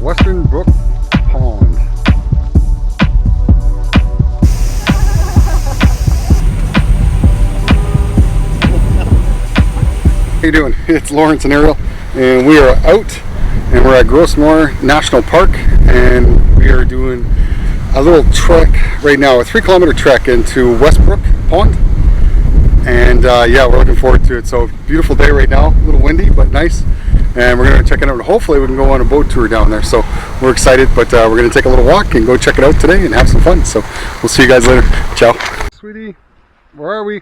Western Brook Pond. How you doing? It's Lawrence and Ariel, and we are out, and we're at Gros Morne National Park, and we are doing a little trek right now, a 3-kilometer trek into Westbrook Pond. And yeah, we're looking forward to it. So beautiful day right now, a little windy but nice, and we're going to check it out. Hopefully we can go on a boat tour down there, so we're excited. But we're going to take a little walk and go check it out today and have some fun. So we'll see you guys later. Ciao. Sweetie, where are we?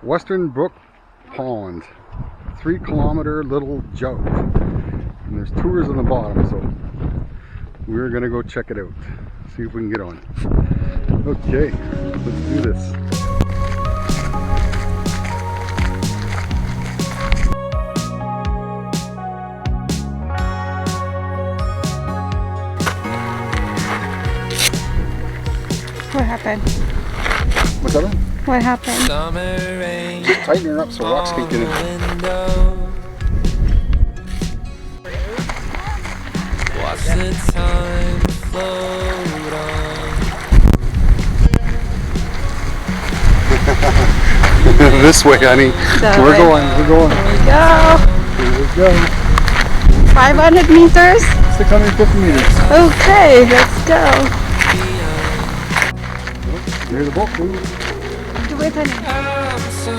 Western Brook Pond, 3-kilometer little jug, and there's tours on the bottom, so we're gonna go check it out, see if we can get on. Okay, let's do this. What happened? What's that? What happened? Tighten her up so rocks can get in. Watch the time float on. This way, honey. We're going. Here we go. Here we go. 500 meters? 650 meters. Okay, let's go. Here's the boat, please. Do it, honey. I'm so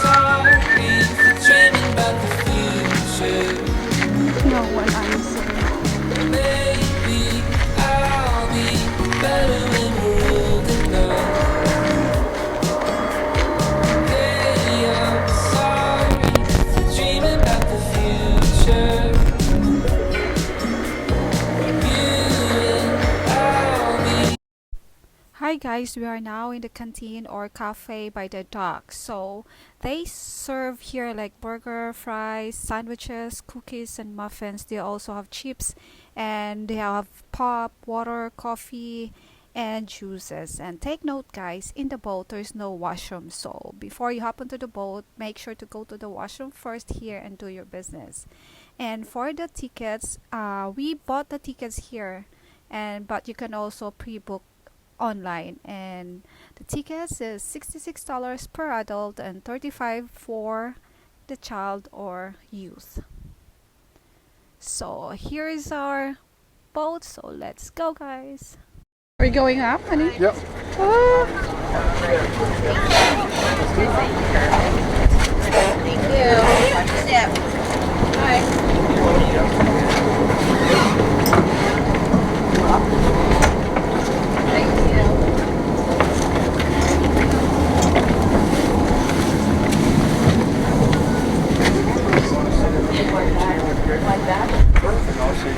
sorry for dreaming about the future. No one answers. Maybe I'll be better when we're old enough. Hey, I'm sorry for dreaming about the future. Hi guys, we are now in the canteen or cafe by the dock. So they serve here like burger, fries, sandwiches, cookies and muffins. They also have chips, and they have pop, water, coffee and juices. And take note guys, in the boat there is no washroom, so before you hop onto the boat, make sure to go to the washroom first here and do your business. And for the tickets, we bought the tickets here, but you can also pre-book online, and the tickets is $66 per adult and $35 for the child or youth. So here is our boat, so let's go guys. Are we going up, honey? Yep. Oh. Thank you. Step.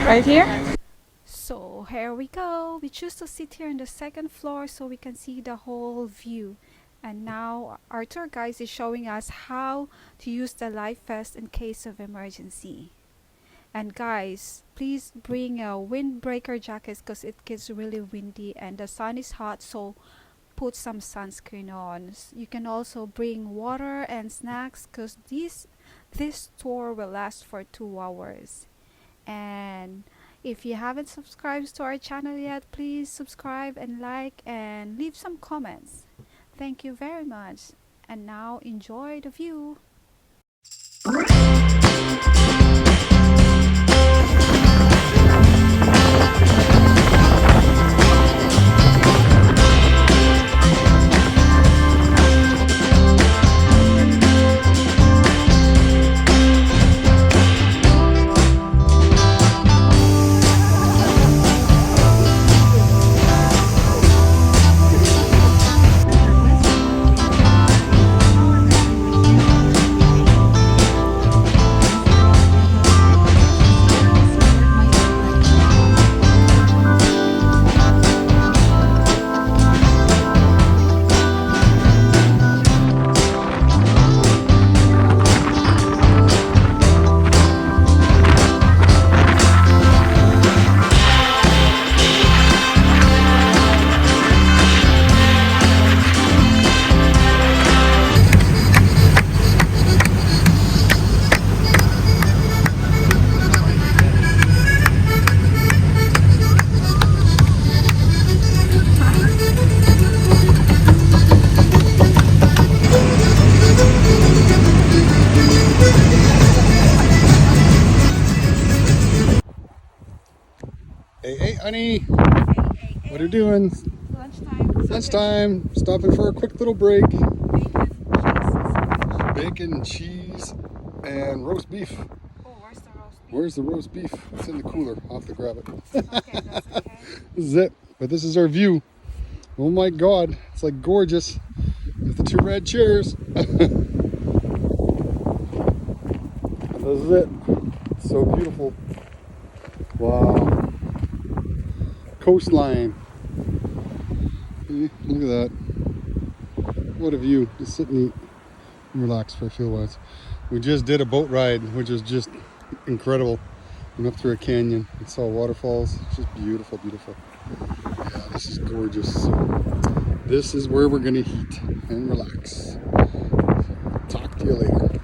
Right here. So here we go. We choose to sit here on the second floor so we can see the whole view. And now our tour guide is showing us how to use the life vest in case of emergency. And guys, please bring a windbreaker jackets because it gets really windy and the sun is hot, so put some sunscreen on. You can also bring water and snacks because this tour will last for 2 hours. And if you haven't subscribed to our channel yet, please subscribe and like and leave some comments. Thank you very much. And now enjoy the view. Honey, Hey, what are you doing? lunchtime. Lunchtime. Stopping for a quick little break. Bacon, cheese, and fish. Bacon, cheese, and roast beef. Oh, where's the roast beef? Where's the roast beef? It's in the cooler. I'll have to grab it. Okay, that's okay. This is it. But this is our view. Oh my God, it's like gorgeous with the two red chairs. This is it. It's so beautiful. Wow. Coastline. Look at that. What a view. Just sit and eat and relax for a few minutes. We just did a boat ride, which was just incredible. Went up through a canyon and saw waterfalls. It's just beautiful, beautiful. Yeah, this is gorgeous. So this is where we're gonna eat and relax. Talk to you later.